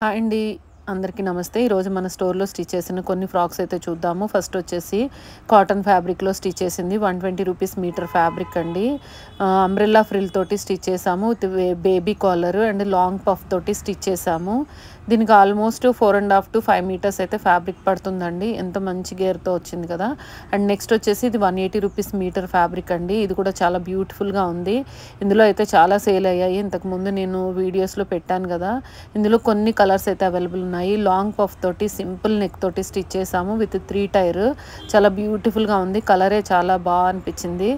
Hi అండి. అందరికీ నమస్తే. ఈరోజు మన స్టోర్‌లో స్టిచ్ చేసిన కొన్ని ఫ్రాక్స్ అయితే చూద్దాము. ఫస్ట్ వచ్చేసి కాటన్ ఫ్యాబ్రిక్‌లో స్టిచ్ చేసింది. ₹120 మీటర్ ఫ్యాబ్రిక్ అండి. అంబ్రెల్లా ఫ్రిల్ తోటి స్టిచ్ చేసాము. With baby collar and long puff తోటి స్టిచ్ చేసాము. దీనికి ఆల్మోస్ట్ 4.5 to 5 మీటర్స్ అయితే ఫ్యాబ్రిక్ పడుతుందండి. ఎంత మంచి గేర్‌తో వచ్చింది కదా! అండ్ నెక్స్ట్ వచ్చేసి ఇది ₹180 మీటర్ ఫ్యాబ్రిక్ అండి. ఇది కూడా చాలా బ్యూటిఫుల్‌గా ఉంది. ఇందులో అయితే చాలా సేల్ అయ్యాయి. ఇంతకుముందు నేను వీడియోస్‌లో పెట్టాను కదా! ఇందులో కొన్ని కలర్స్ అయితే అవైలబుల్ ఉన్నాయి. లాంగ్ పఫ్ తోటి సింపుల్ నెక్ తోటి స్టిచ్ చేసాము విత్ 3 టైర్. చాలా బ్యూటిఫుల్‌గా ఉంది. కలరే చాలా అనిపించింది.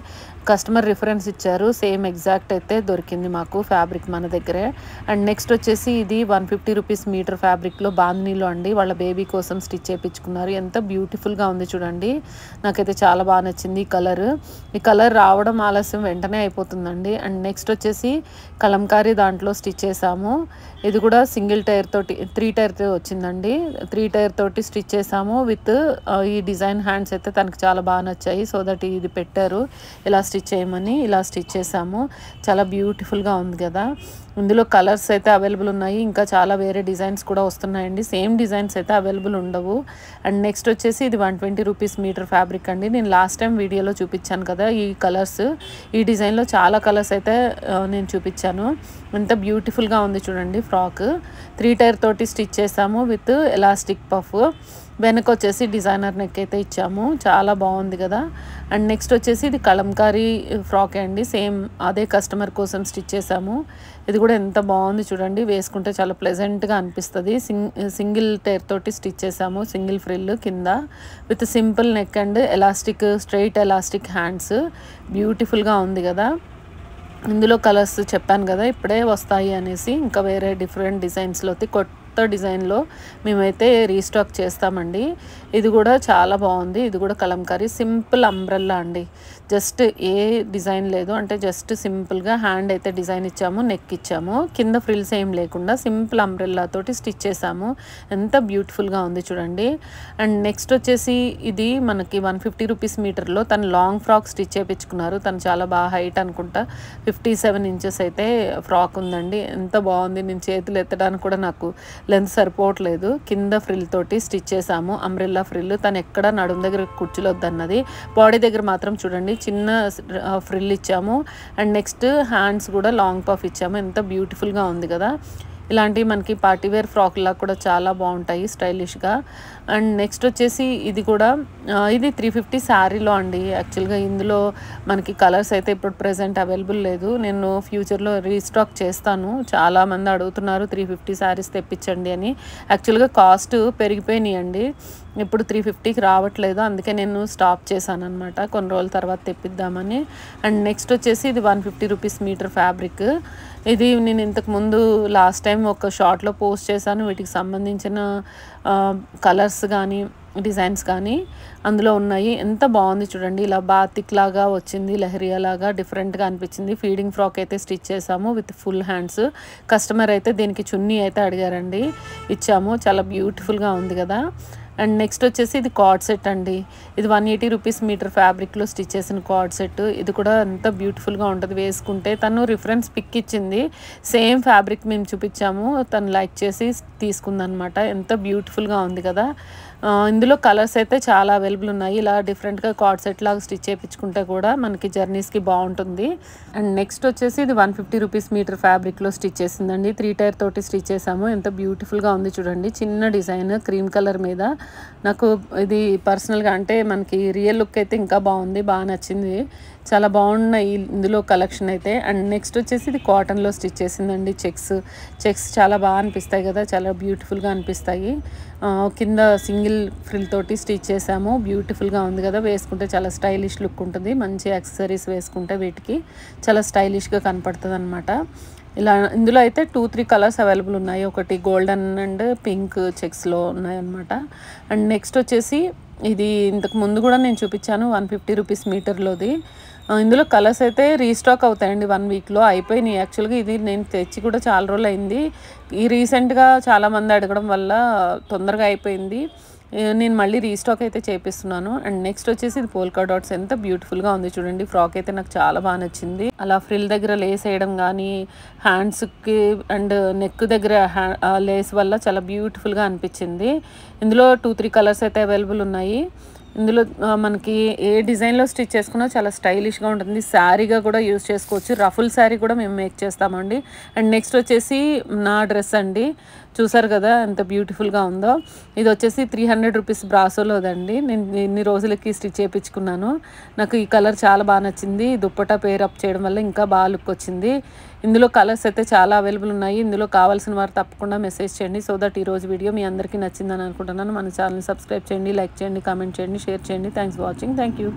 కస్టమర్ రిఫరెన్స్ ఇచ్చారు. సేమ్ ఎగ్జాక్ట్ అయితే దొరికింది మాకు ఫ్యాబ్రిక్ మన దగ్గరే. అండ్ నెక్స్ట్ వచ్చేసి ఇది ₹150 మీటర్ ఫ్యాబ్రిక్‌లో బాందినీలో అండి. వాళ్ళ బేబీ కోసం స్టిచ్ చేపించుకున్నారు. ఎంత బ్యూటిఫుల్‌గా ఉంది చూడండి. నాకైతే చాలా నచ్చింది ఈ కలర్. ఈ కలర్ రావడం ఆలస్యం వెంటనే అయిపోతుందండి. అండ్ నెక్స్ట్ వచ్చేసి కలంకారీ దాంట్లో స్టిచ్ చేసాము. ఇది కూడా సింగిల్ టైర్ తోటి 3 టైర్‌తో వచ్చిందండి. 3 టైర్ తోటి స్టిచ్ చేసాము విత్ ఈ డిజైన్ హ్యాండ్స్ అయితే తనకి చాలా నచ్చాయి. సో దట్ ఇది పెట్టారు. ఇలా స్టిచ్ చేయమని ఇలా స్టిచ్ చేసాము. చాలా బ్యూటిఫుల్‌గా ఉంది కదా! ఇందులో కలర్స్ అయితే అవైలబుల్ ఉన్నాయి. ఇంకా చాలా వేరే డిజైన్స్ కూడా వస్తున్నాయండి. సేమ్ డిజైన్స్ అయితే అవైలబుల్ ఉండవు. అండ్ నెక్స్ట్ వచ్చేసి ఇది ₹120 మీటర్ ఫ్యాబ్రిక్ అండి. నేను లాస్ట్ టైం వీడియోలో చూపించాను కదా! ఈ కలర్స్ ఈ డిజైన్‌లో చాలా కలర్స్ అయితే నేను చూపించాను. ఎంత బ్యూటిఫుల్‌గా ఉంది చూడండి ఫ్రాక్. 3 టైర్ తోటి స్టిచ్ చేసాము విత్ ఎలాస్టిక్ పఫ్. వెనక వచ్చేసి డిజైనర్ నెక్ అయితే ఇచ్చాము. చాలా బాగుంది కదా! అండ్ నెక్స్ట్ వచ్చేసి ఇది కలంకారీ ఫ్రాక్ అండి. సేమ్ అదే కస్టమర్ కోసం స్టిచ్ చేసాము. ఇది కూడా ఎంత బాగుంది చూడండి. వేసుకుంటే చాలా ప్లెజెంట్‌గా అనిపిస్తుంది. సింగిల్ టైర్ తోటి స్టిచ్ చేసాము. సింగిల్ ఫ్రిల్ కింద with simple neck and elastic straight elastic hands. బ్యూటిఫుల్‌గా ఉంది కదా! ఇందులో కలర్స్ చెప్పాను కదా! ఇప్పుడే వస్తాయి అనేసి. ఇంకా వేరే డిఫరెంట్ డిజైన్స్‌లో కొత్త డిజైన్‌లో మేమైతే రీస్టాక్ చేస్తామండి. ఇది కూడా చాలా బాగుంది. ఇది కూడా కలంకారీ సింపుల్ అంబ్రెల్లా అండి. జస్ట్ ఏ డిజైన్ లేదు. అంటే జస్ట్ సింపుల్‌గా హ్యాండ్ అయితే డిజైన్ ఇచ్చాము. నెక్ ఇచ్చాము. కింద ఫ్రిల్స్ ఏం లేకుండా సింపుల్ అంబ్రెల్లా తోటి స్టిచ్ చేసాము. ఎంత బ్యూటిఫుల్‌గా ఉంది చూడండి. అండ్ నెక్స్ట్ వచ్చేసి ఇది మనకి ₹150 మీటర్‌లో తను లాంగ్ ఫ్రాక్ స్టిచ్ చేపించుకున్నారు. తను చాలా హైట్ అనుకుంటా 57 ఇంచెస్ అయితే ఫ్రాక్ ఉందండి. ఎంత బాగుంది. నేను చేతులు ఎత్తడానికి కూడా నాకు లెంత్ సరిపోవట్లేదు. కింద ఫ్రిల్ తోటి స్టిచ్ చేసాము. Umbrella frill. తను ఎక్కడ నడుము దగ్గర కూర్చోవద్దన్నది. బాడీ దగ్గర మాత్రం చూడండి చిన్న ఫ్రిల్ ఇచ్చాము. అండ్ నెక్స్ట్ హ్యాండ్స్ కూడా లాంగ్ పఫ్ ఇచ్చాము. ఎంత బ్యూటిఫుల్‌గా ఉంది కదా! ఇలాంటివి మనకి పార్టీవేర్ ఫ్రాక్‌లా కూడా చాలా బాగుంటాయి స్టైలిష్‌గా. అండ్ నెక్స్ట్ వచ్చేసి ఇది కూడా ఇది 350 శారీలో అండి. యాక్చువల్‌గా ఇందులో మనకి కలర్స్ అయితే ఇప్పుడు ప్రెజెంట్ అవైలబుల్ లేదు. నేను ఫ్యూచర్‌లో రీస్టాక్ చేస్తాను. చాలామంది అడుగుతున్నారు 350 శారీస్ తెప్పించండి అని. యాక్చువల్‌గా కాస్ట్ పెరిగిపోయినాయండి. ఇప్పుడు 350కి రావట్లేదు. అందుకే నేను స్టాప్ చేశానన్నమాట. కొన్ని రోజుల తర్వాత తెప్పిద్దామని. అండ్ నెక్స్ట్ వచ్చేసి ఇది ₹150 మీటర్ ఫ్యాబ్రిక్. ఇది నేను ఇంతకుముందు లాస్ట్ టైం ఒక షార్ట్‌లో పోస్ట్ చేశాను. వీటికి సంబంధించిన కలర్స్ కానీ డిజైన్స్ కానీ అందులో ఉన్నాయి. ఎంత బాగుంది చూడండి. ఇలా బాతిక్ లాగా వచ్చింది. లెహరియా లాగా డిఫరెంట్‌గా అనిపించింది. ఫీడింగ్ ఫ్రాక్ అయితే స్టిచ్ చేసాము విత్ ఫుల్ హ్యాండ్స్. కస్టమర్ అయితే దీనికి చున్నీ అయితే అడిగారండి. ఇచ్చాము. చాలా బ్యూటిఫుల్‌గా ఉంది కదా! అండ్ నెక్స్ట్ వచ్చేసి ఇది కార్డ్ సెట్ అండి. ఇది ₹180 మీటర్ ఫ్యాబ్రిక్‌లో స్టిచ్ చేసిన కార్డ్ సెట్. ఇది కూడా ఎంత బ్యూటిఫుల్‌గా ఉంటుంది వేసుకుంటే. తను రిఫరెన్స్ పిక్ ఇచ్చింది. సేమ్ ఫ్యాబ్రిక్ మేము చూపించాము. తను లైక్ చేసి తీసుకుందనమాట. ఎంత బ్యూటిఫుల్‌గా ఉంది కదా! ఇందులో కలర్స్ అయితే చాలా అవైలబుల్ ఉన్నాయి. ఇలా డిఫరెంట్‌గా కార్డ్ సెట్ లాగా స్టిచ్ చేయించుకుంటే కూడా మనకి జర్నీస్‌కి బాగుంటుంది. అండ్ నెక్స్ట్ వచ్చేసి ఇది ₹150 మీటర్ ఫ్యాబ్రిక్‌లో స్టిచ్ చేసిందండి. 3 టైర్ తోటి స్టిచ్ చేసాము. ఎంత బ్యూటిఫుల్‌గా ఉంది చూడండి. చిన్న డిజైన్ క్రీమ్ కలర్ మీద. నాకు ఇది పర్సనల్‌గా అంటే మనకి రియల్ లుక్ అయితే ఇంకా బాగుంది. నచ్చింది. చాలా బాగున్నాయి ఇందులో కలెక్షన్ అయితే. అండ్ నెక్స్ట్ వచ్చేసి ఇది కాటన్లో స్టిచ్ చేసిందండి. చెక్స్ చాలా అనిపిస్తాయి కదా! చాలా బ్యూటిఫుల్‌గా అనిపిస్తాయి. కింద సింగిల్ ఫ్రిల్ తోటి స్టిచ్ చేసాము. బ్యూటిఫుల్‌గా ఉంది కదా! వేసుకుంటే చాలా స్టైలిష్ లుక్ ఉంటుంది. మంచి యాక్సెసరీస్ వేసుకుంటే వీటికి చాలా స్టైలిష్‌గా కనపడుతుందన్నమాట. ఇలా ఇందులో అయితే 2-3 కలర్స్ అవైలబుల్ ఉన్నాయి. ఒకటి గోల్డెన్ అండ్ పింక్ చెక్స్‌లో ఉన్నాయన్నమాట. అండ్ నెక్స్ట్ వచ్చేసి ఇది ఇంతకు ముందు కూడా నేను చూపించాను ₹150 మీటర్‌లోది. ఇందులో కలర్స్ అయితే రీస్టాక్ అవుతాయండి 1 వీక్‌లో అయిపోయినాయి. యాక్చువల్‌గా ఇది నేను తెచ్చి కూడా చాలా రోజులు అయింది. ఈ రీసెంట్‌గా చాలామంది అడగడం వల్ల తొందరగా అయిపోయింది. నేను మళ్ళీ రీస్టాక్ అయితే చేపిస్తున్నాను. అండ్ నెక్స్ట్ వచ్చేసి ఇది పోల్కా డాట్స్ ఎంత బ్యూటిఫుల్గా ఉంది చూడండి. ఫ్రాక్ అయితే నాకు చాలా బాగా నచ్చింది. అలా ఫ్రిల్ దగ్గర లేస్ వేయడం కానీ, హ్యాండ్స్కి అండ్ నెక్ దగ్గర లేస్ వల్ల చాలా బ్యూటిఫుల్గా అనిపించింది. ఇందులో 2-3 కలర్స్ అయితే అవైలబుల్ ఉన్నాయి. ఇందులో మనకి ఏ డిజైన్లో స్టిచ్ చేసుకున్నా చాలా స్టైలిష్గా ఉంటుంది. శారీగా కూడా యూజ్ చేసుకోవచ్చు. రఫుల్ శారీ కూడా మేము మేక్ చేస్తామండి. అండ్ నెక్స్ట్ వచ్చేసి నా డ్రెస్ అండి, చూసారు కదా ఎంత బ్యూటిఫుల్గా ఉందో. ఇది వచ్చేసి 300 రూపీస్ బ్రాసోలోదండి. నేను ఇన్ని రోజులకి స్టిచ్ చేయించుకున్నాను. నాకు ఈ కలర్ చాలా బాగా నచ్చింది. దుప్పటా పేర్ అప్ చేయడం వల్ల ఇంకా బాగా లుక్ వచ్చింది. ఇందులో కలర్స్ అయితే చాలా అవైలబుల్ ఉన్నాయి. ఇందులో కావాల్సిన వారు తప్పకుండా మెసేజ్ చేయండి. సో దట్ ఈరోజు వీడియో మీ అందరికీ నచ్చిందని అనుకుంటున్నాను. మన ఛానల్ని సబ్స్క్రైబ్ చేయండి, లైక్ చేయండి, కామెంట్ చేయండి, షేర్ చేయండి. Thanks for watching. Thank you.